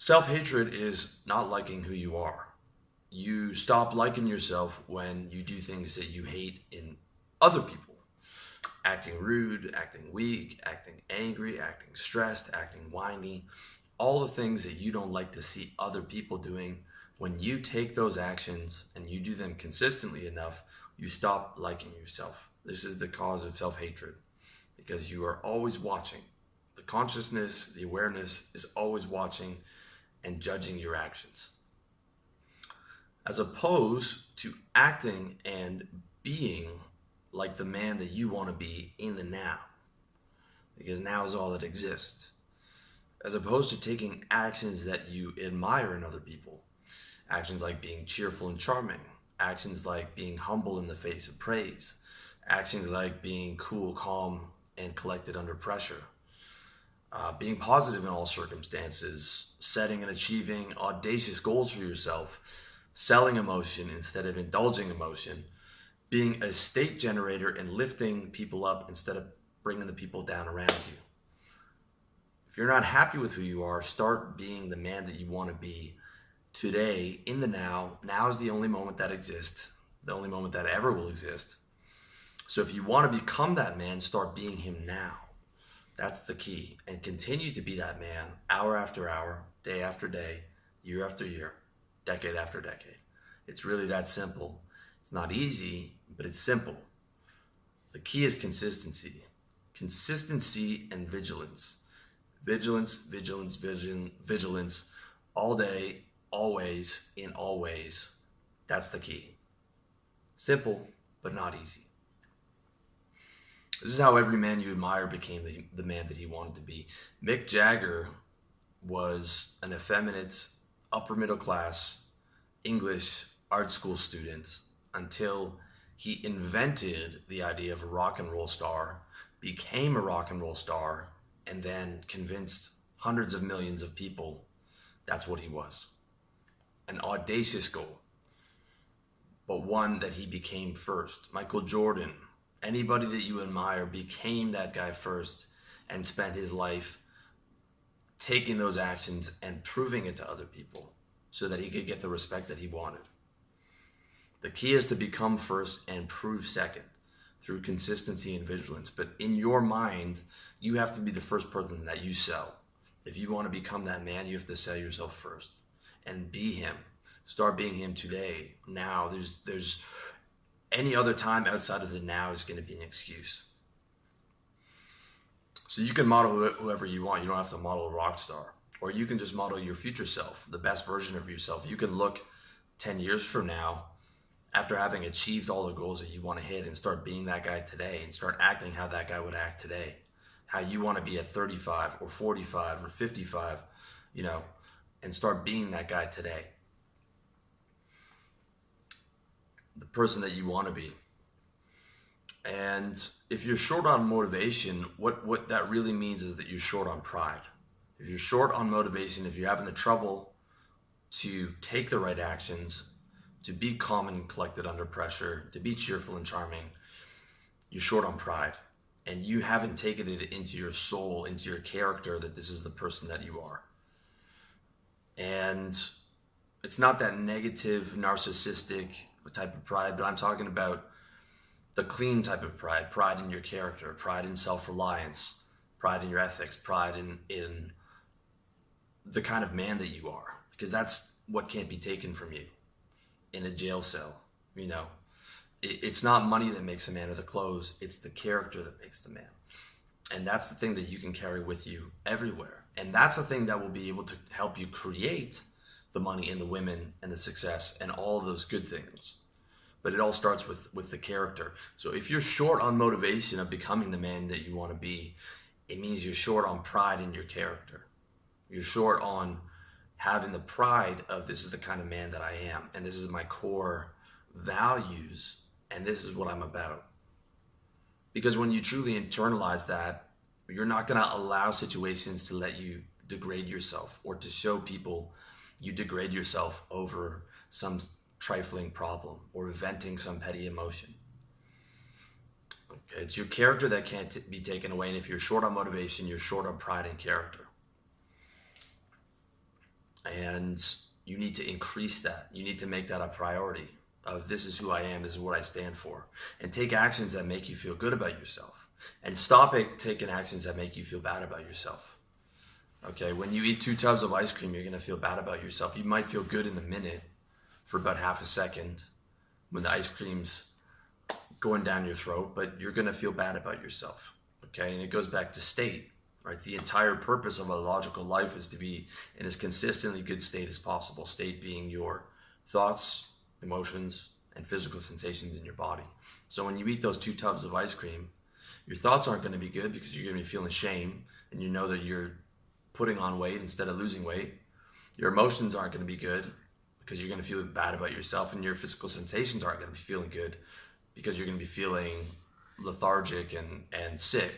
Self-hatred is not liking who you are. You stop liking yourself when you do things that you hate in other people. Acting rude, acting weak, acting angry, acting stressed, acting whiny. All the things that you don't like to see other people doing. When you take those actions and you do them consistently enough, you stop liking yourself. This is the cause of self-hatred because you are always watching. The consciousness, the awareness is always watching and judging your actions, as opposed to acting and being like the man that you want to be in the now, because now is all that exists, as opposed to taking actions that you admire in other people, actions like being cheerful and charming, actions like being humble in the face of praise, actions like being cool, calm, and collected under pressure. Being positive in all circumstances, setting and achieving audacious goals for yourself, selling emotion instead of indulging emotion, being a state generator and lifting people up instead of bringing the people down around you. If you're not happy with who you are, start being the man that you want to be today, in the now. Now is the only moment that exists, the only moment that ever will exist. So if you want to become that man, start being him now. That's the key. And continue to be that man hour after hour, day after day, year after year, decade after decade. It's really that simple. It's not easy, but it's simple. The key is consistency. Consistency and vigilance. Vigilance, vigilance, vigilance, all day, always, in all ways. That's the key. Simple, but not easy. This is how every man you admire became the man that he wanted to be. Mick Jagger was an effeminate, upper middle class, English art school student until he invented the idea of a rock and roll star, became a rock and roll star, and then convinced hundreds of millions of people that's what he was. An audacious goal, but one that he became first. Michael Jordan, anybody that you admire became that guy first and spent his life taking those actions and proving it to other people so that he could get the respect that he wanted. The key is to become first and prove second through consistency and vigilance. But in your mind, you have to be the first person that you sell. If you want to become that man, you have to sell yourself first and be him. Start being him today. Now, there's any other time outside of the now is going to be an excuse. So you can model whoever you want. You don't have to model a rock star. Or you can just model your future self, the best version of yourself. You can look 10 years from now after having achieved all the goals that you want to hit and start being that guy today and start acting how that guy would act today. How you want to be at 35 or 45 or 55, and start being that guy today. The person that you want to be. And if you're short on motivation, what that really means is that you're short on pride. If you're short on motivation, if you're having the trouble to take the right actions, to be calm and collected under pressure, to be cheerful and charming, you're short on pride. And you haven't taken it into your soul, into your character, that this is the person that you are. And it's not that negative, narcissistic type of pride, but I'm talking about the clean type of pride. Pride in your character, pride in self-reliance, pride in your ethics, pride in the kind of man that you are. Because that's what can't be taken from you in a jail cell. It's not money that makes a man or the clothes, it's the character that makes the man. And that's the thing that you can carry with you everywhere. And that's the thing that will be able to help you create the money and the women and the success and all of those good things. But it all starts with the character. So if you're short on motivation of becoming the man that you want to be, it means you're short on pride in your character. You're short on having the pride of, this is the kind of man that I am, and this is my core values, and this is what I'm about. Because when you truly internalize that, you're not going to allow situations to let you degrade yourself or to show people you degrade yourself over some trifling problem or venting some petty emotion. It's your character that can't be taken away. And if you're short on motivation, you're short on pride and character. And you need to increase that. You need to make that a priority of this is who I am, this is what I stand for. And take actions that make you feel good about yourself. And stop taking actions that make you feel bad about yourself. Okay, when you eat 2 tubs of ice cream, you're gonna feel bad about yourself. You might feel good in the minute for about half a second when the ice cream's going down your throat, but you're gonna feel bad about yourself. Okay, and it goes back to state, right? The entire purpose of a logical life is to be in as consistently good state as possible. State being your thoughts, emotions, and physical sensations in your body. So when you eat those 2 tubs of ice cream, your thoughts aren't going to be good because you're going to be feeling shame and you know that you're putting on weight instead of losing weight. Your emotions aren't going to be good because you're going to feel bad about yourself, and your physical sensations aren't going to be feeling good because you're going to be feeling lethargic and sick.